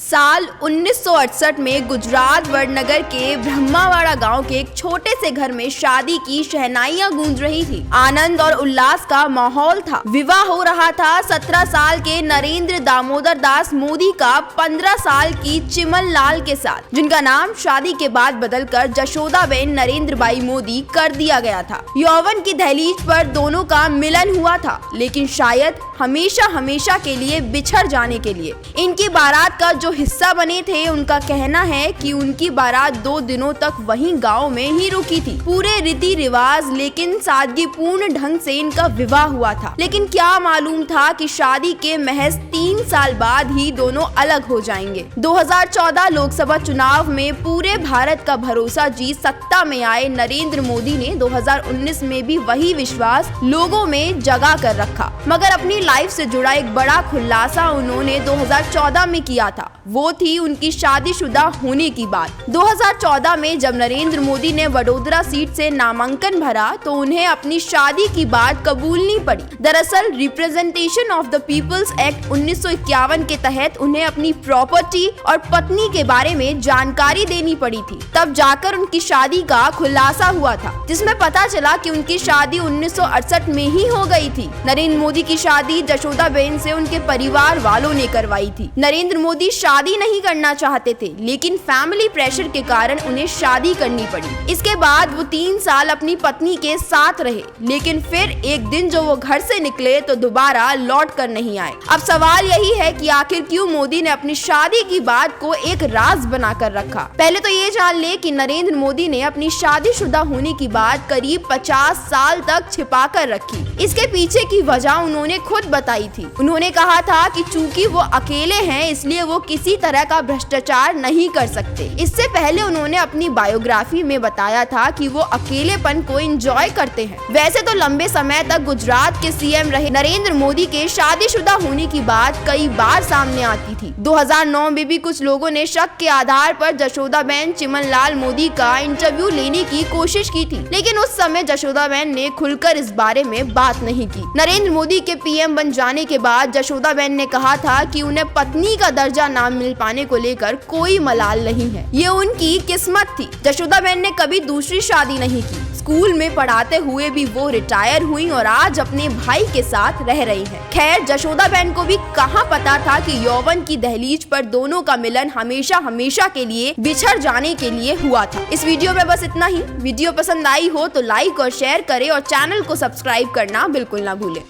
साल 1968 में गुजरात वडनगर के ब्रह्मावाड़ा गांव के एक छोटे से घर में शादी की शहनाइयां गूंज रही थी। आनंद और उल्लास का माहौल था। विवाह हो रहा था 17 साल के नरेंद्र दामोदर दास मोदी का 15 साल की चिमन लाल के साथ, जिनका नाम शादी के बाद बदलकर जशोदाबेन नरेंद्र बाई मोदी कर दिया गया था। यौवन की दहलीज पर दोनों का मिलन हुआ था, लेकिन शायद हमेशा के लिए बिछड़ जाने के लिए। इनकी बारात का जो हिस्सा बने थे, उनका कहना है कि उनकी बारात 2 दिनों तक वहीं गांव में ही रुकी थी। पूरे रीति रिवाज लेकिन सादगीपूर्ण ढंग से इनका विवाह हुआ था। लेकिन क्या मालूम था कि शादी के महज 3 साल बाद ही दोनों अलग हो जाएंगे। 2014 लोकसभा चुनाव में पूरे भारत का भरोसा जीत सत्ता में आए नरेंद्र मोदी ने 2019 में भी वही विश्वास लोगों में जगा कर रखा, मगर अपनी लाइफ से जुड़ा एक बड़ा खुलासा उन्होंने 2014 में किया था। वो थी उनकी शादीशुदा होने की बात। 2014 में जब नरेंद्र मोदी ने वडोदरा सीट से नामांकन भरा तो उन्हें अपनी शादी की बात कबूलनी पड़ी। दरअसल Representation of the People's Act 1951 के तहत उन्हें अपनी प्रॉपर्टी और पत्नी के बारे में जानकारी देनी पड़ी थी। तब जाकर उनकी शादी का खुलासा हुआ था, जिसमें पता चला कि उनकी शादी 1968 में ही हो गई थी। नरेंद्र मोदी की शादी जशोदाबेन से उनके परिवार वालों ने करवाई थी। नरेंद्र मोदी शादी नहीं करना चाहते थे, लेकिन फैमिली प्रेशर के कारण उन्हें शादी करनी पड़ी। इसके बाद वो 3 साल अपनी पत्नी के साथ रहे, लेकिन फिर एक दिन जो वो घर से निकले तो दोबारा लौट कर नहीं आए। अब सवाल यही है कि आखिर क्यों मोदी ने अपनी शादी की बात को एक राज बनाकर रखा। पहले तो ये जान ले कि नरेंद्र मोदी ने अपनी शादीशुदा होने की बात करीब 50 साल तक छिपा कर रखी। इसके पीछे की वजह उन्होंने खुद बताई थी। उन्होंने कहा था कि चूंकि वो अकेले हैं, इसलिए वो किसी तरह का भ्रष्टाचार नहीं कर सकते। इससे पहले उन्होंने अपनी बायोग्राफी में बताया था कि वो अकेलेपन को एंजॉय करते हैं। वैसे तो लंबे समय तक गुजरात के सीएम रहे नरेंद्र मोदी के शादीशुदा होने की बात कई बार सामने आती थी। 2009 में भी कुछ लोगों ने शक के आधार पर जशोदाबेन चिमन लाल मोदी का इंटरव्यू लेने की कोशिश की थी, लेकिन उस समय जशोदाबेन ने खुलकर इस बारे में बात नहीं की। नरेंद्र मोदी के पीएम बन जाने के बाद जशोदाबेन ने कहा था कि उन्हें पत्नी का दर्जा ना मिल पाने को लेकर कोई मलाल नहीं है, ये उनकी किस्मत थी। जशोदाबेन ने कभी दूसरी शादी नहीं की। स्कूल में पढ़ाते हुए भी वो रिटायर हुई और आज अपने भाई के साथ रह रही हैं। खैर, जशोदाबेन को भी कहाँ पता था कि यौवन की दहलीज पर दोनों का मिलन हमेशा के लिए बिछड़ जाने के लिए हुआ था। इस वीडियो में बस इतना ही। वीडियो पसंद आई हो तो लाइक और शेयर करें और चैनल को सब्सक्राइब करना बिल्कुल ना भूलें।